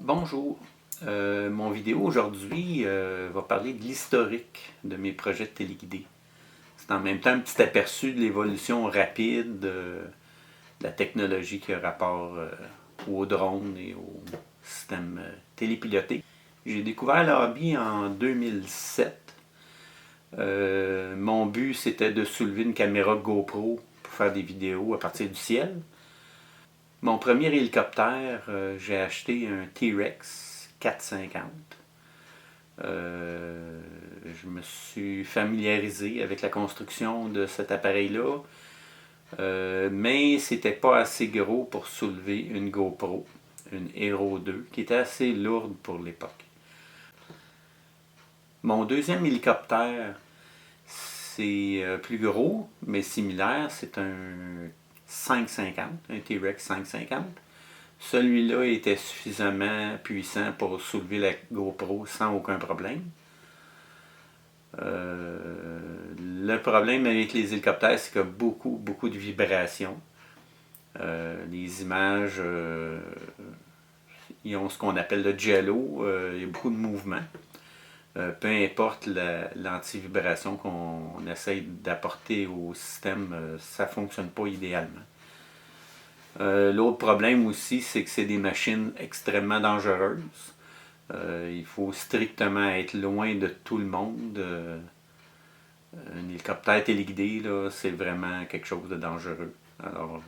Bonjour, mon vidéo aujourd'hui va parler de l'historique de mes projets de téléguidés. C'est en même temps un petit aperçu de l'évolution rapide de la technologie qui a rapport aux drones et aux systèmes télépilotés. J'ai découvert le hobby en 2007. Mon but c'était de soulever une caméra GoPro pour faire des vidéos à partir du ciel. Mon premier hélicoptère, j'ai acheté un T-Rex 450. Je me suis familiarisé avec la construction de cet appareil-là, mais c'était pas assez gros pour soulever une GoPro, une Hero 2, qui était assez lourde pour l'époque. Mon deuxième hélicoptère, c'est plus gros, mais similaire, c'est un 550, un T-Rex 550. Celui-là était suffisamment puissant pour soulever la GoPro sans aucun problème. Le problème avec les hélicoptères, c'est qu'il y a beaucoup de vibrations. Les images, ils ont ce qu'on appelle le jello, il y a beaucoup de mouvements. Peu importe l'antivibration qu'on essaye d'apporter au système, ça ne fonctionne pas idéalement. L'autre problème aussi, c'est que c'est des machines extrêmement dangereuses. Il faut strictement être loin de tout le monde. Un hélicoptère téléguidé, c'est vraiment quelque chose de dangereux. Alors,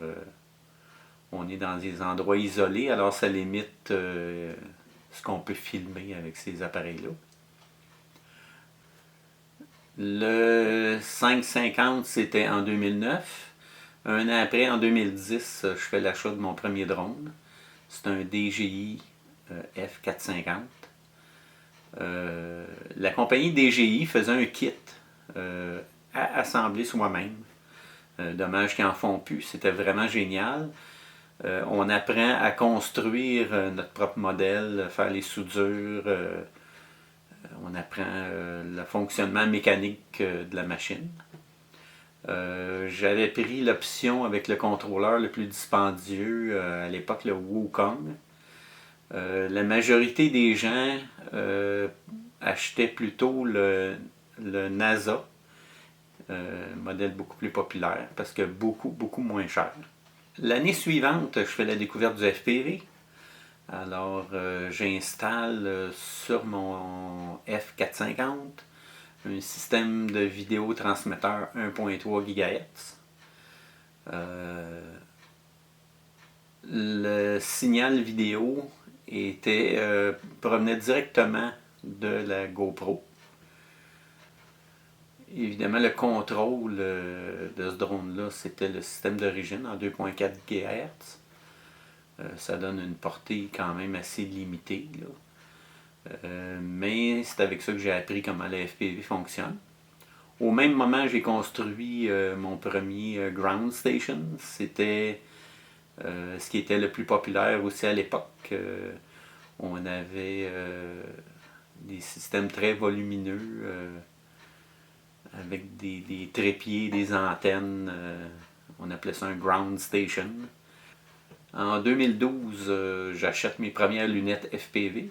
on est dans des endroits isolés, alors ça limite ce qu'on peut filmer avec ces appareils-là. Le 550, c'était en 2009. Un an après, en 2010, je fais l'achat de mon premier drone. C'est un DJI F450. La compagnie DJI faisait un kit à assembler soi-même. Dommage qu'ils n'en font plus, c'était vraiment génial. On apprend à construire notre propre modèle, faire les soudures, on apprend le fonctionnement mécanique de la machine. J'avais pris l'option avec le contrôleur le plus dispendieux, à l'époque le Wukong. La majorité des gens achetaient plutôt le NASA, modèle beaucoup plus populaire, parce que beaucoup moins cher. L'année suivante, je fais la découverte du FPV. Alors, j'installe sur mon F450 un système de vidéotransmetteur 1.3 GHz. Le signal vidéo provenait directement de la GoPro. Évidemment, le contrôle de ce drone-là, c'était le système d'origine en 2.4 GHz. Ça donne une portée quand même assez limitée, là. Mais c'est avec ça que j'ai appris comment la FPV fonctionne. Au même moment, j'ai construit mon premier ground station. C'était ce qui était le plus populaire aussi à l'époque. On avait des systèmes très volumineux avec des trépieds, des antennes. On appelait ça un ground station. En 2012, j'achète mes premières lunettes FPV.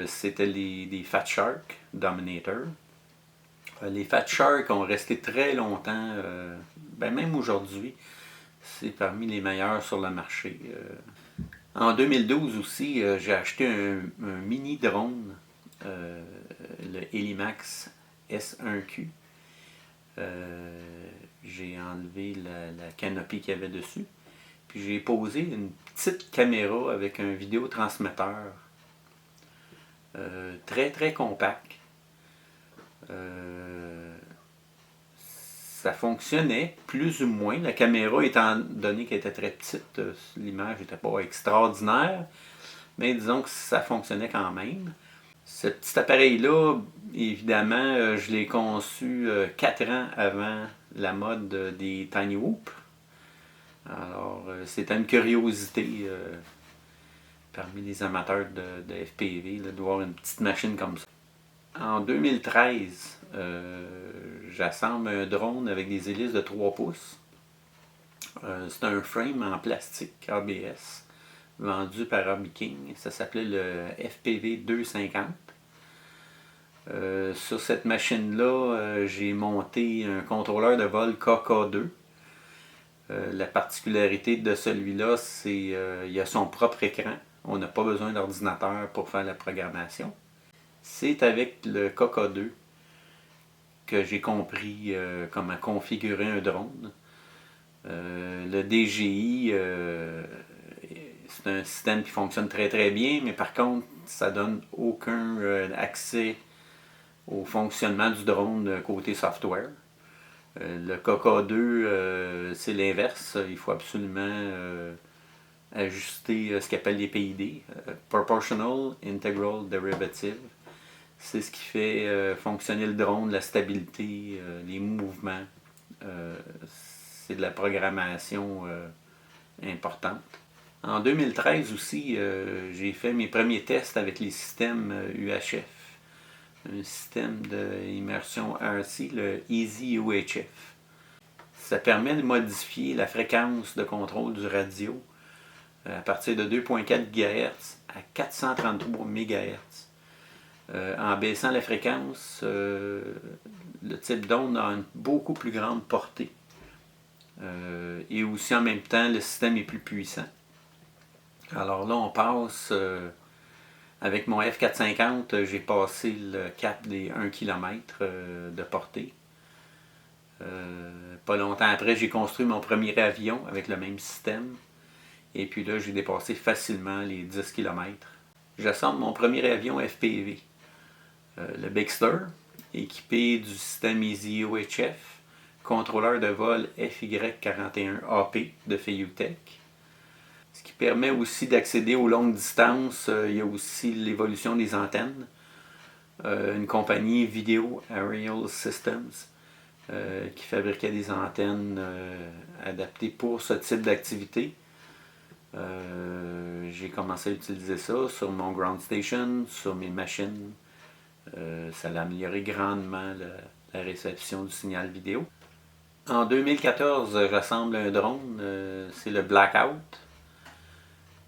C'était des Fat Shark Dominator. Les Fat Shark ont resté très longtemps, même aujourd'hui, c'est parmi les meilleurs sur le marché. En 2012 aussi, j'ai acheté un mini drone, le Helimax S1Q. J'ai enlevé la canopée qu'il y avait dessus. Puis j'ai posé une petite caméra avec un vidéotransmetteur très compact. Ça fonctionnait plus ou moins. La caméra, étant donné qu'elle était très petite, l'image n'était pas extraordinaire, mais disons que ça fonctionnait quand même. Ce petit appareil-là, évidemment, je l'ai conçu 4 ans avant la mode des Tiny Whoop. Alors, c'était une curiosité parmi les amateurs de FPV là, de voir une petite machine comme ça. En 2013, j'assemble un drone avec des hélices de 3 pouces. C'est un frame en plastique ABS vendu par Hobby King. Ça s'appelait le FPV 250. Sur cette machine-là, j'ai monté un contrôleur de vol KK2. La particularité de celui-là, c'est qu'il a son propre écran. On n'a pas besoin d'ordinateur pour faire la programmation. C'est avec le KK2 que j'ai compris comment configurer un drone. Le DJI, c'est un système qui fonctionne très très bien, mais par contre, ça donne aucun accès au fonctionnement du drone côté software. Le KK2, c'est l'inverse. Il faut absolument ajuster ce qu'on appelle les PID, Proportional Integral Derivative. C'est ce qui fait fonctionner le drone, la stabilité, les mouvements. C'est de la programmation importante. En 2013 aussi, j'ai fait mes premiers tests avec les systèmes UHF. Un système d'immersion RC, le Easy UHF. Ça permet de modifier la fréquence de contrôle du radio à partir de 2.4 GHz à 433 MHz. En baissant la fréquence, le type d'onde a une beaucoup plus grande portée. Et aussi en même temps, le système est plus puissant. Alors là, on passe, avec mon F450, j'ai passé le cap des 1 km de portée. Pas longtemps après, j'ai construit mon premier avion avec le même système. Et puis là, j'ai dépassé facilement les 10 km. J'assemble mon premier avion FPV, le Bixler, équipé du système Easy UHF, contrôleur de vol FY41AP de Feutech. Ce qui permet aussi d'accéder aux longues distances. Il y a aussi l'évolution des antennes. Une compagnie Video Aerial Systems qui fabriquait des antennes adaptées pour ce type d'activité. J'ai commencé à utiliser ça sur mon ground station, sur mes machines. Ça a amélioré grandement la réception du signal vidéo. En 2014, j'assemble un drone, c'est le Blackout.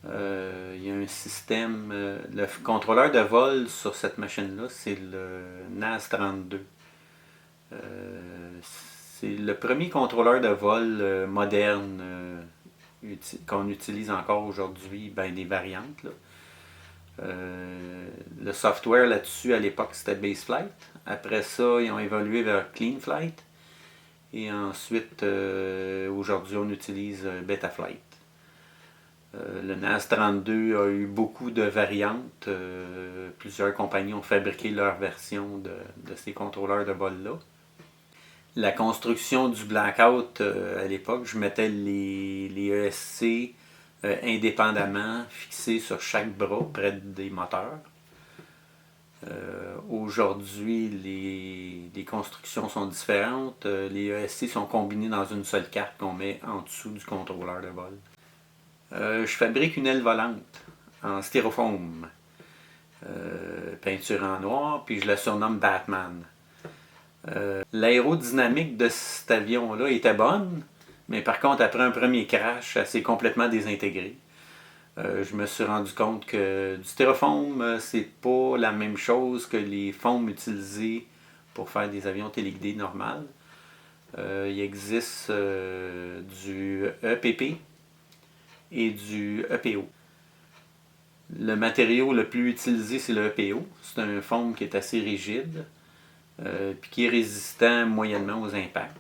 Il y a un système, le contrôleur de vol sur cette machine-là, c'est le NAS32. C'est le premier contrôleur de vol moderne qu'on utilise encore aujourd'hui, ben, des variantes. Là. Le software là-dessus, à l'époque, c'était BaseFlight. Après ça, ils ont évolué vers CleanFlight. Et ensuite, aujourd'hui, on utilise Betaflight. Le NAS32 a eu beaucoup de variantes. Plusieurs compagnies ont fabriqué leur version de ces contrôleurs de vol-là. La construction du Blackout, à l'époque, je mettais les ESC indépendamment, fixés sur chaque bras, près des moteurs. Aujourd'hui, les constructions sont différentes. Les ESC sont combinés dans une seule carte qu'on met en dessous du contrôleur de vol. Je fabrique une aile volante en styrofoam, peinture en noir, puis je la surnomme Batman. L'aérodynamique de cet avion-là était bonne, mais par contre, après un premier crash, elle s'est complètement désintégrée. Je me suis rendu compte que du styrofoam, c'est pas la même chose que les foams utilisés pour faire des avions téléguidés normales. Il existe du EPP et du EPO. Le matériau le plus utilisé, c'est le EPO. C'est un foam qui est assez rigide, puis qui est résistant moyennement aux impacts.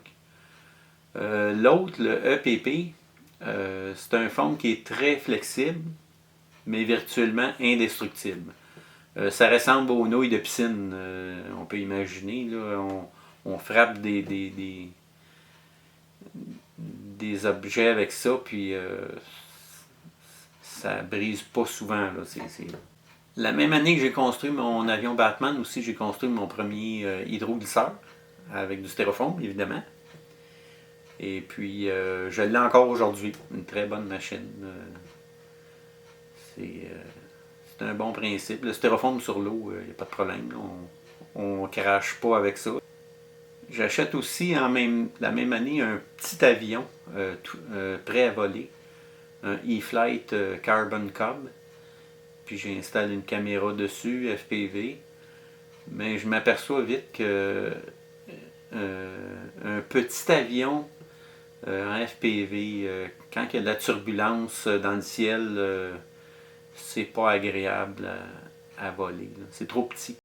L'autre, le EPP, c'est un foam qui est très flexible, mais virtuellement indestructible. Ça ressemble aux nouilles de piscine, on peut imaginer. Là, on frappe des objets avec ça, puis ça brise pas souvent. Là. La même année que j'ai construit mon avion Batman, aussi j'ai construit mon premier hydroglisseur, avec du styrofoam, évidemment. Et puis, je l'ai encore aujourd'hui. Une très bonne machine. C'est un bon principe. Le styrofoam sur l'eau, il n'y a pas de problème. On ne crache pas avec ça. J'achète aussi la même année un petit avion prêt à voler. un E-Flight Carbon Cob. Puis j'ai installé une caméra dessus, FPV. Mais je m'aperçois vite que un petit avion en FPV, quand il y a de la turbulence dans le ciel, c'est pas agréable à voler. C'est trop petit.